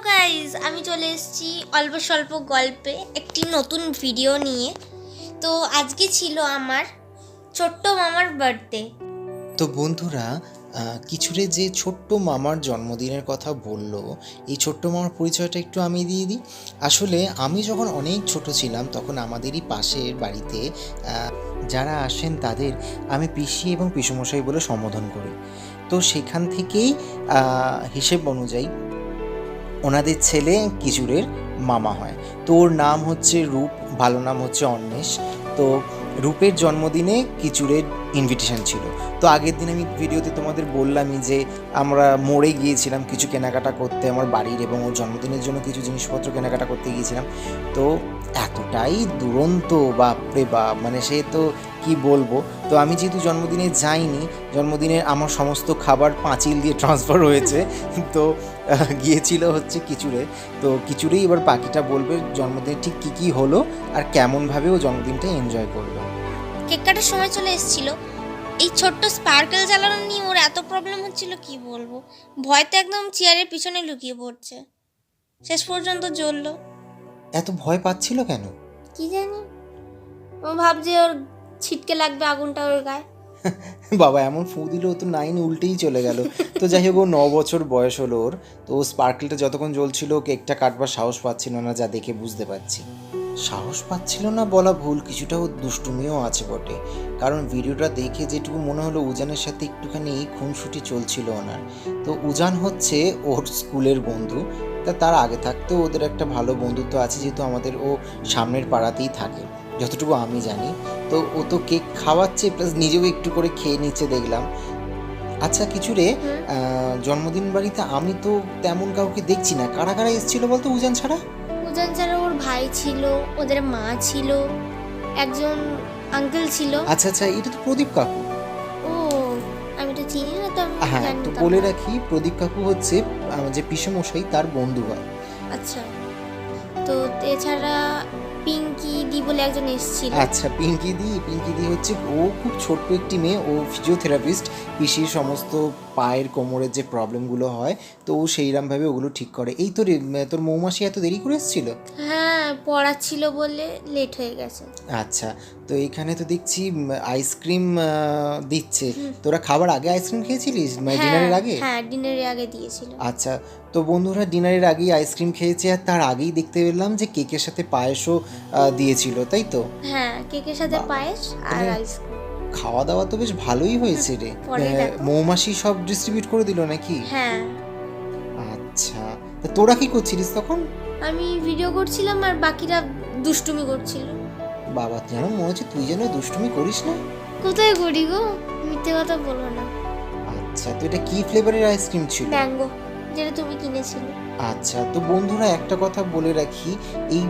Guys, আমি চলে এসেছি অল্প স্বল্প গল্পে একটি নতুন ভিডিও নিয়ে। তো আজকে ছিল আমার ছোট্ট মামার বার্থডে। তো বন্ধুরা, কিছুরে যে ছোট্ট মামার জন্মদিনের কথা বললো, এই ছোট্ট মামার পরিচয়টা একটু আমি দিয়ে দিই। আসলে আমি যখন অনেক ছোট ছিলাম তখন আমাদেরই পাশের বাড়িতে যারা আসেন তাদের আমি পিসি এবং পিসুমশাই বলে সম্বোধন করি। তো সেখান থেকেই হিসেব অনুযায়ী ওনাদের ছেলে কিশোরের মামা হয়। তো ওর নাম হচ্ছে রূপ, ভালো নাম হচ্ছে অন্বেষ। তো রূপের জন্মদিনে কিচুরের ইনভিটেশন ছিল। তো আগের দিন আমি ভিডিওতে তোমাদের বললামই যে আমরা মোড়ে গিয়েছিলাম কিছু কেনাকাটা করতে আমার বাড়ির, এবং ওর জন্মদিনের জন্য কিছু জিনিসপত্র কেনাকাটা করতে গিয়েছিলাম। তো এতটাই দুরন্ত, বাপরে বাপ, মানে সে তো কি বলবো। তো আমি যেহেতু জন্মদিনে যাইনি, জন্মদিনের আমার সমস্ত খাবার পাঁচিল দিয়ে ট্রান্সফার হয়েছে। তো গিয়েছিল হচ্ছে কিচুরে। তো কিচুরেই এবার বাকিটা বলবে জন্মদিনে ঠিক কী কী হলো আর কেমনভাবে ও জন্মদিনটা এনজয় করলো। কেক কাটার সময় চলে এসেছিল। এই ছোট্ট স্পার্কেল জ্বালানো নিয়ে ওর এত প্রবলেম হচ্ছিল কি বলবো। ভয়তে একদম চেয়ারের পিছনে লুকিয়ে পড়ছে, শেষ পর্যন্ত জ্বললো। এত ভয় পাচ্ছিল কেন কি জানি, ও ভাবছে ওর ছিটকে লাগবে আগুনটা ওর গায়ে। বাবা, এমন ফু দিল তো 9 উল্টেই চলে গেল। তো যাই হোক, ও 9 বছর বয়স হলো ওর। তো স্পার্কেলটা যতক্ষণ জ্বলছিল কেকটা কাটবার সাহস পাচ্ছিল না, যা দেখে বুঝতে পারছি। সাহস পাচ্ছিল না বলা ভুল, কিছুটা ও দুষ্টুমিও আছে বটে। কারণ ভিডিওটা দেখে যেটুকু মনে হলো উজানের সাথে একটুখানি খুনসুটি চলছিল ওনার। তো উজান হচ্ছে ওর স্কুলের বন্ধু। তার আগে থাকতেও ওদের একটা ভালো বন্ধুত্ব আছে, যেহেতু আমাদের ও সামনের পাড়াতেই থাকে যতটুকু আমি জানি। তো ও তো কেক খাওয়াচ্ছে প্লাস নিজেও একটু করে খেয়ে নিচ্ছে দেখলাম। আচ্ছা কিছুরে, জন্মদিন বাড়িতে আমি তো তেমন কাউকে দেখছি না, কারা কারা এসেছিল বলতো উজান ছাড়া? উজান ছাড়া ওর ভাই ছিল, ওদের মা ছিল, একজন আঙ্কেল ছিল। আচ্ছা আচ্ছা, এটা তো প্রদীপ কাকু। ও, আমি তো চিনি না, তো আমি হ্যাঁ, তো জানতাম বলে না। রাখি প্রদীপ কাকু হচ্ছে যে পিসেমশাই তার বন্ধু হয়। আচ্ছা, তো এছাড়া পিঙ্কি দি বলে একজন এসেছিল। আচ্ছা, পিঙ্কি দি হচ্ছে, ও খুব ছোট্ট একটি মেয়ে, ও ফিজিওথেরাপিস্ট। পিসির সমস্ত পায়ের কোমরের যে প্রবলেমগুলো হয়, তো ও সেইরকমভাবে ওগুলো ঠিক করে। এই তো রে, তোর মৌমাসি এত দেরি করে এসেছিল? হ্যাঁ, পড়াচ্ছিল বলে লেট হয়ে গেছে। আচ্ছা, তো এখানে তো দেখছি আইসক্রিম দিচ্ছে। তোরা খাবার আগে আইসক্রিম খেয়েছিলিস, মানে ডিনারের আগে? হ্যাঁ, ডিনারের আগে দিয়েছিল। আচ্ছা, তো বন্ধুরা ডিনারের আগেই আইসক্রিম খেয়েছে, আর তার আগেই দেখতে পেলাম যে কেকের সাথে পায়েসও দিয়েছিল, তাই তো? হ্যাঁ, কেকের সাথে বাহ, পায়েস আর তাহলে আইসক্রিম। খাওয়া দাওয়া তো বেশ ভালোই হয়েছে রে। পরে দেখো। মৌমাছি সব ডিস্ট্রিবিউট করে দিল নাকি? হ্যাঁ, আচ্ছা, তা তোরা কি করছিলিস তখন? আমি ভিডিও করছিলাম আর বাকিরা দুষ্টুমি করছিল। বাবা, যেন মনে হচ্ছে তুই যেন দুষ্টুমি করিস না। কোথায় করি গো, মিথ্যে কথা বলবো না। আচ্ছা, তো এটা কি ফ্লেভারের আইসক্রিম ছিল? ম্যাঙ্গো, যেটা তুমি কিনেছিলে। আচ্ছা, তো বন্ধুরা একটা কথা বলে রাখি, এই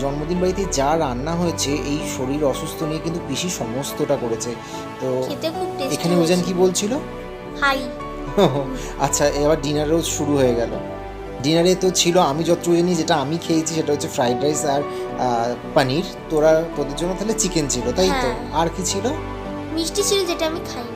জন্মদিন বাড়িতে যা রান্না হয়েছে, এই শরীর অসুস্থ নিয়ে কিন্তু পিসি সমস্তটা করেছে। তো খেতে খুব টেস্টি। এখানে উজান কি বলছিল? হাই। আচ্ছা, এবার ডিনারও শুরু হয়ে গেল। ডিনারে তো ছিল, আমি যতটুকু জানি যেটা আমি খেয়েছি সেটা হচ্ছে ফ্রাইড রাইস আর পনির। তোদের জন্য তাহলে চিকেন ছিল, তাই তো? হ্যাঁ। আর কি ছিল? মিষ্টি ছিল, যেটা আমি খাইনি।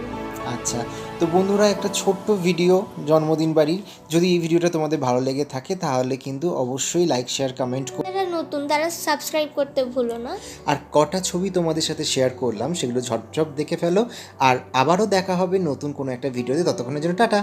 আচ্ছা, তো বন্ধুরা একটা ছোট্ট ভিডিও জন্মদিন বাড়ির। যদি এই ভিডিওটা তোমাদের ভালো লেগে থাকে তাহলে কিন্তু অবশ্যই লাইক শেয়ার কমেন্ট যারা নতুন তারা সাবস্ক্রাইব করতে ভুলো না। আর কটা ছবি তোমাদের সাথে শেয়ার করলাম সেগুলো ঝটঝট দেখে ফেলো। আর আবারও দেখা হবে নতুন কোনো একটা ভিডিওতে, ততক্ষণের জন্য টাটা।